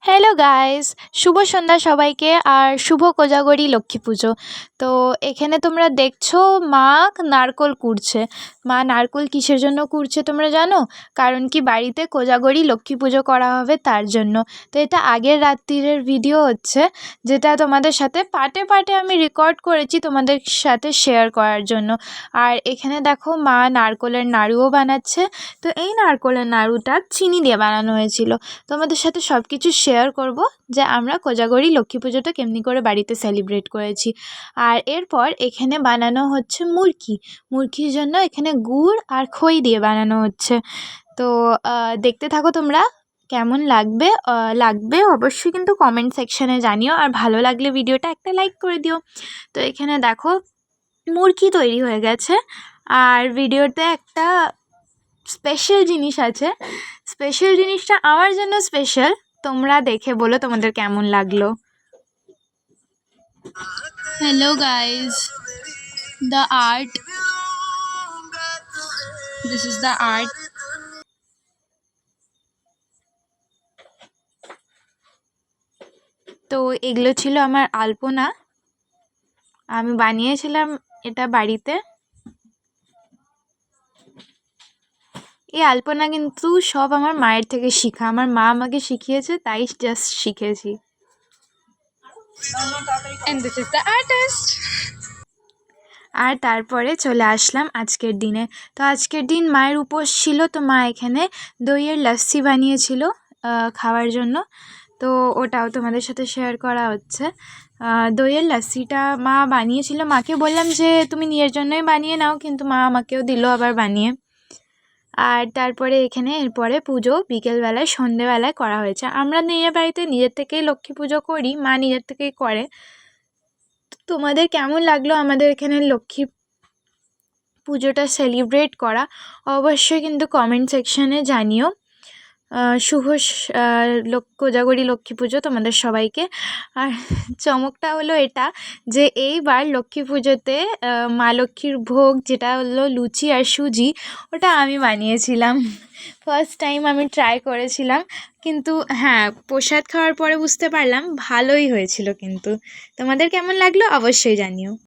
Hello guys, শুভ সন্ধ্যা সবাইকে আর শুভ কোজাগরী লক্ষ্মী পুজো। তো এখানে তোমরা দেখছো মা নারকোল কুড়ছে। মা নারকোল কিসের জন্য কুড়ছে তোমরা জানো? কারণ কি বাড়িতে কোজাগরী লক্ষ্মী পুজো করা হবে তার জন্য। তো এটা আগের রাত্রিরের ভিডিও হচ্ছে, যেটা তোমাদের সাথে পার্টে পার্টে আমি রেকর্ড করেছি তোমাদের সাথে শেয়ার করার জন্য। আর এখানে দেখো মা নারকোলের নাড়ুও বানাচ্ছে। তো এই নারকোলের নাড়ুটা চিনি দিয়ে বানানো হয়েছিল। তোমাদের সাথে সব কিছু শেয়ার করব যে আমরা কোজাগরী লক্ষ্মী পুজোটা কেমনি করে বাড়িতে সেলিব্রেট করেছি। আর এরপর এখানে বানানো হচ্ছে মুরকির জন্য এখানে গুড় আর খই দিয়ে বানানো হচ্ছে। তো দেখতে থাকো তোমরা, কেমন লাগবে অবশ্যই কিন্তু কমেন্ট সেকশানে জানিও, আর ভালো লাগলে ভিডিওটা একটা লাইক করে দিও। তো এখানে দেখো মুরকি তৈরি হয়ে গেছে। আর ভিডিওতে একটা স্পেশাল জিনিস আছে, স্পেশাল জিনিসটা আমার জন্য স্পেশাল। তোমরা দেখে বলো তোমাদের কেমন লাগলো। Hello guys, the art. This is the art. তো এগুলো ছিল আমার আলপনা, আমি বানিয়েছিলাম এটা বাড়িতে। এই আলপনা কিন্তু সব আমার মায়ের থেকে শেখা, আমার মা আমাকে শিখিয়েছে, তাই জাস্ট শিখেছি। And this is the artist. আর তারপরে চলে আসলাম আজকের দিনে। তো আজকের দিন মায়ের উপোস ছিল, তো মা এখানে দইয়ের লস্যি বানিয়েছিল খাওয়ার জন্য। তো ওটাও তোমাদের সাথে শেয়ার করা হচ্ছে। দইয়ের লস্যিটা মা বানিয়েছিল, মাকে বললাম যে তুমি নিজের জন্যই বানিয়ে নাও, কিন্তু মা আমাকেও দিল আবার বানিয়ে। আর তারপরে এখানে এরপরে পুজো বিকেলবেলায় সন্ধেবেলায় করা হয়েছে। আমরা নিজের বাড়িতে নিজের থেকেই লক্ষ্মী পুজো করি, মা নিজের থেকেই করে। তোমাদের কেমন লাগলো আমাদের এখানে লক্ষ্মী পুজোটা সেলিব্রেট করা অবশ্যই কিন্তু কমেন্ট সেকশানে জানিও। শুভ কোজাগরী লক্ষ্মী পুজো তোমাদের সবাইকে। আর চমকটা হলো এটা যে এইবার লক্ষ্মী পুজোতে মা লক্ষ্মীর ভোগ যেটা হলো লুচি আর সুজি, ওটা আমি বানিয়েছিলাম। ফার্স্ট টাইম আমি ট্রাই করেছিলাম, কিন্তু হ্যাঁ, প্রসাদ খাওয়ার পরে বুঝতে পারলাম ভালোই হয়েছিল। কিন্তু তোমাদের কেমন লাগলো অবশ্যই জানিও।